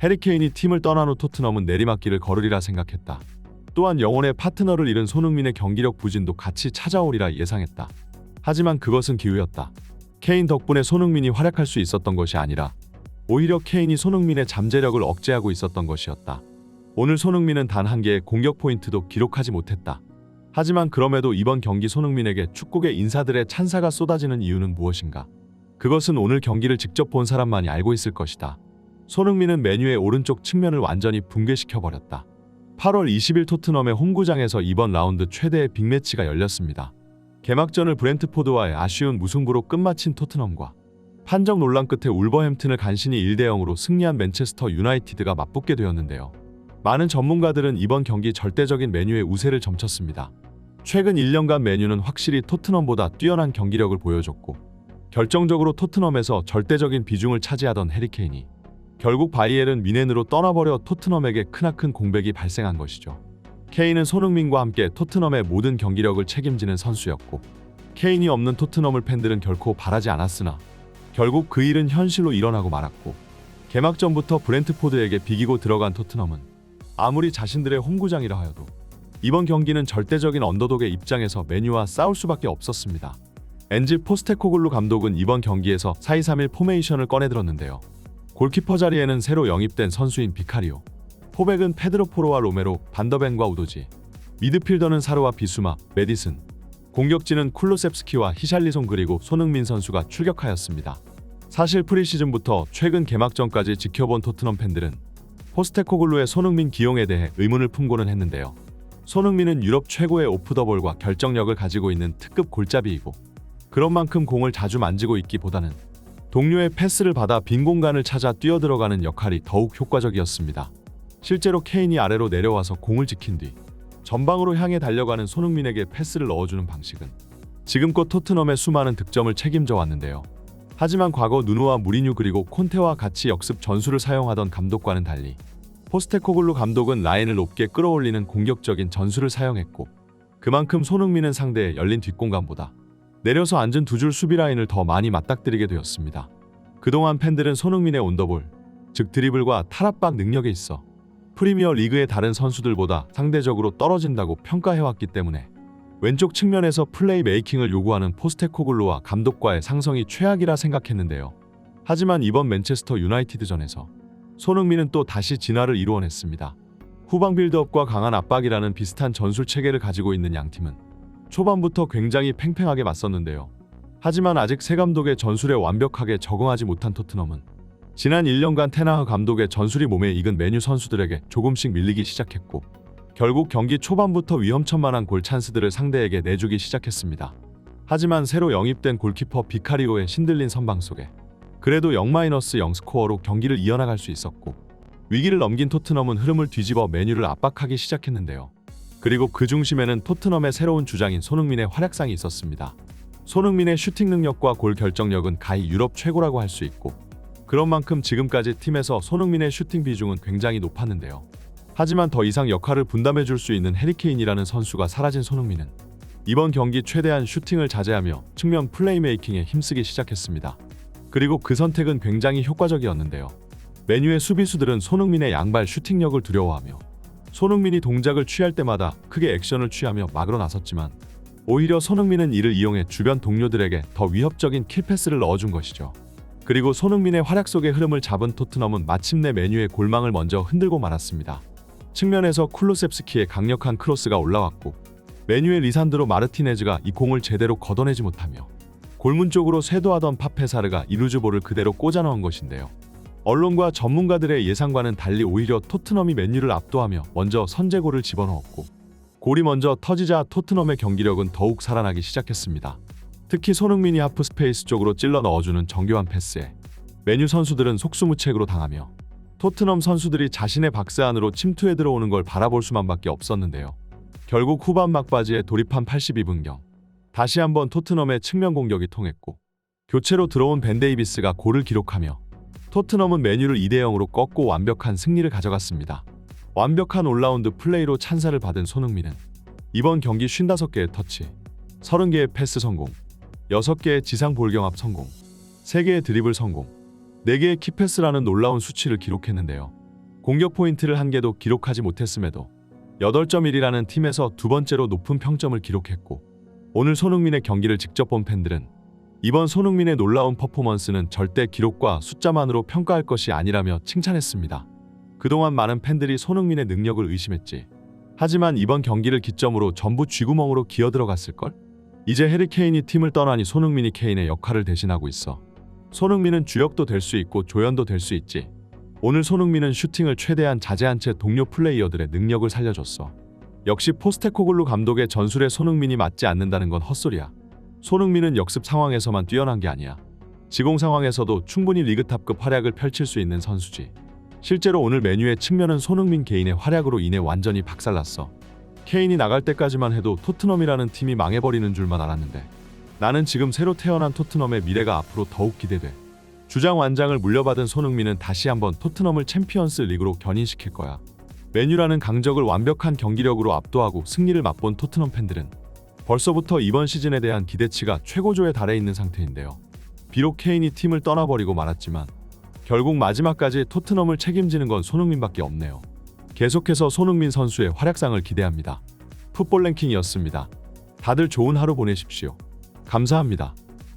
해리케인이 팀을 떠난 후 토트넘은 내리막길을 걸으리라 생각했다. 또한 영혼의 파트너를 잃은 손흥민의 경기력 부진도 같이 찾아오리라 예상했다. 하지만 그것은 기우였다. 케인 덕분에 손흥민이 활약할 수 있었던 것이 아니라 오히려 케인이 손흥민의 잠재력을 억제하고 있었던 것이었다. 오늘 손흥민은 단 한 개의 공격 포인트도 기록하지 못했다. 하지만 그럼에도 이번 경기 손흥민에게 축구계 인사들의 찬사가 쏟아지는 이유는 무엇인가? 그것은 오늘 경기를 직접 본 사람만이 알고 있을 것이다. 손흥민은 메뉴의 오른쪽 측면을 완전히 붕괴시켜버렸다. 8월 20일 토트넘의 홈구장에서 이번 라운드 최대의 빅매치가 열렸습니다. 개막전을 브렌트포드와의 아쉬운 무승부로 끝마친 토트넘과 판정 논란 끝에 울버햄튼을 간신히 1대0으로 승리한 맨체스터 유나이티드가 맞붙게 되었는데요. 많은 전문가들은 이번 경기 절대적인 메뉴의 우세를 점쳤습니다. 최근 1년간 메뉴는 확실히 토트넘보다 뛰어난 경기력을 보여줬고 결정적으로 토트넘에서 절대적인 비중을 차지하던 해리케인이 결국 바이에른 뮌헨으로 떠나버려 토트넘에게 크나큰 공백이 발생한 것이죠. 케인은 손흥민과 함께 토트넘의 모든 경기력을 책임지는 선수였고 케인이 없는 토트넘을 팬들은 결코 바라지 않았으나 결국 그 일은 현실로 일어나고 말았고 개막전부터 브렌트포드에게 비기고 들어간 토트넘은 아무리 자신들의 홈구장이라 하여도 이번 경기는 절대적인 언더독의 입장에서 메뉴와 싸울 수밖에 없었습니다. 엔지 포스테코글루 감독은 이번 경기에서 4-2-3-1 포메이션을 꺼내들었는데요. 골키퍼 자리에는 새로 영입된 선수인 비카리오, 포백은 페드로 포로와 로메로, 반더벤과 우도지, 미드필더는 사르와 비수마, 메디슨, 공격진은 쿨루셉스키와 히샬리송 그리고 손흥민 선수가 출격하였습니다. 사실 프리시즌부터 최근 개막전까지 지켜본 토트넘 팬들은 포스테코글루의 손흥민 기용에 대해 의문을 품고는 했는데요. 손흥민은 유럽 최고의 오프더볼과 결정력을 가지고 있는 특급 골잡이이고 그런 만큼 공을 자주 만지고 있기보다는 동료의 패스를 받아 빈 공간을 찾아 뛰어들어가는 역할이 더욱 효과적이었습니다. 실제로 케인이 아래로 내려와서 공을 지킨 뒤 전방으로 향해 달려가는 손흥민에게 패스를 넣어주는 방식은 지금껏 토트넘의 수많은 득점을 책임져 왔는데요. 하지만 과거 누누와 무리뉴 그리고 콘테와 같이 역습 전술을 사용하던 감독과는 달리 포스테코글루 감독은 라인을 높게 끌어올리는 공격적인 전술을 사용했고 그만큼 손흥민은 상대의 열린 뒷공간보다 내려서 앉은 두 줄 수비 라인을 더 많이 맞닥뜨리게 되었습니다. 그동안 팬들은 손흥민의 온더볼, 즉 드리블과 탈압박 능력에 있어 프리미어 리그의 다른 선수들보다 상대적으로 떨어진다고 평가해왔기 때문에 왼쪽 측면에서 플레이 메이킹을 요구하는 포스테코글루와 감독과의 상성이 최악이라 생각했는데요. 하지만 이번 맨체스터 유나이티드전에서 손흥민은 또 다시 진화를 이루어냈습니다. 후방 빌드업과 강한 압박이라는 비슷한 전술 체계를 가지고 있는 양팀은 초반부터 굉장히 팽팽하게 맞섰는데요. 하지만 아직 새 감독의 전술에 완벽하게 적응하지 못한 토트넘은 지난 1년간 테나흐 감독의 전술이 몸에 익은 메뉴 선수들에게 조금씩 밀리기 시작했고 결국 경기 초반부터 위험천만한 골 찬스들을 상대에게 내주기 시작했습니다. 하지만 새로 영입된 골키퍼 비카리오의 신들린 선방 속에 그래도 0-0 스코어로 경기를 이어나갈 수 있었고 위기를 넘긴 토트넘은 흐름을 뒤집어 메뉴를 압박하기 시작했는데요. 그리고 그 중심에는 토트넘의 새로운 주장인 손흥민의 활약상이 있었습니다. 손흥민의 슈팅 능력과 골 결정력은 가히 유럽 최고라고 할 수 있고 그런 만큼 지금까지 팀에서 손흥민의 슈팅 비중은 굉장히 높았는데요. 하지만 더 이상 역할을 분담해 줄 수 있는 해리케인이라는 선수가 사라진 손흥민은 이번 경기 최대한 슈팅을 자제하며 측면 플레이메이킹에 힘쓰기 시작했습니다. 그리고 그 선택은 굉장히 효과적이었는데요. 메뉴의 수비수들은 손흥민의 양발 슈팅력을 두려워하며 손흥민이 동작을 취할 때마다 크게 액션을 취하며 막으러 나섰지만 오히려 손흥민은 이를 이용해 주변 동료들에게 더 위협적인 킬패스를 넣어준 것이죠. 그리고 손흥민의 활약 속의 흐름을 잡은 토트넘은 마침내 메뉴의 골망을 먼저 흔들고 말았습니다. 측면에서 쿨루셉스키의 강력한 크로스가 올라왔고 메뉴의 리산드로 마르티네즈가 이 공을 제대로 걷어내지 못하며 골문 쪽으로 쇄도하던 파페사르가 이루즈볼을 그대로 꽂아 넣은 것인데요. 언론과 전문가들의 예상과는 달리 오히려 토트넘이 맨유를 압도하며 먼저 선제골을 집어넣었고 골이 먼저 터지자 토트넘의 경기력은 더욱 살아나기 시작했습니다. 특히 손흥민이 하프 스페이스 쪽으로 찔러 넣어주는 정교한 패스에 맨유 선수들은 속수무책으로 당하며 토트넘 선수들이 자신의 박스 안으로 침투해 들어오는 걸 바라볼 수만밖에 없었는데요. 결국 후반 막바지에 돌입한 82분경 다시 한번 토트넘의 측면 공격이 통했고 교체로 들어온 벤 데이비스가 골을 기록하며 토트넘은 맨유를 2-0으로 꺾고 완벽한 승리를 가져갔습니다. 완벽한 올라운드 플레이로 찬사를 받은 손흥민은 이번 경기 55개의 터치, 30개의 패스 성공, 6개의 지상 볼경합 성공, 3개의 드리블 성공, 4개의 키패스라는 놀라운 수치를 기록했는데요. 공격 포인트를 한 개도 기록하지 못했음에도 8.1이라는 팀에서 두 번째로 높은 평점을 기록했고, 오늘 손흥민의 경기를 직접 본 팬들은 이번 손흥민의 놀라운 퍼포먼스는 절대 기록과 숫자만으로 평가할 것이 아니라며 칭찬했습니다. 그동안 많은 팬들이 손흥민의 능력을 의심했지. 하지만 이번 경기를 기점으로 전부 쥐구멍으로 기어들어갔을걸? 이제 해리 케인이 팀을 떠나니 손흥민이 케인의 역할을 대신하고 있어. 손흥민은 주역도 될 수 있고 조연도 될 수 있지. 오늘 손흥민은 슈팅을 최대한 자제한 채 동료 플레이어들의 능력을 살려줬어. 역시 포스테코글루 감독의 전술에 손흥민이 맞지 않는다는 건 헛소리야. 손흥민은 역습 상황에서만 뛰어난 게 아니야. 지공 상황에서도 충분히 리그탑급 활약을 펼칠 수 있는 선수지. 실제로 오늘 메뉴의 측면은 손흥민 개인의 활약으로 인해 완전히 박살났어. 케인이 나갈 때까지만 해도 토트넘이라는 팀이 망해버리는 줄만 알았는데, 나는 지금 새로 태어난 토트넘의 미래가 앞으로 더욱 기대돼. 주장 완장을 물려받은 손흥민은 다시 한번 토트넘을 챔피언스 리그로 견인시킬 거야. 메뉴라는 강적을 완벽한 경기력으로 압도하고 승리를 맛본 토트넘 팬들은 벌써부터 이번 시즌에 대한 기대치가 최고조에 달해 있는 상태인데요. 비록 케인이 팀을 떠나버리고 말았지만 결국 마지막까지 토트넘을 책임지는 건 손흥민밖에 없네요. 계속해서 손흥민 선수의 활약상을 기대합니다. 풋볼 랭킹이었습니다. 다들 좋은 하루 보내십시오. 감사합니다.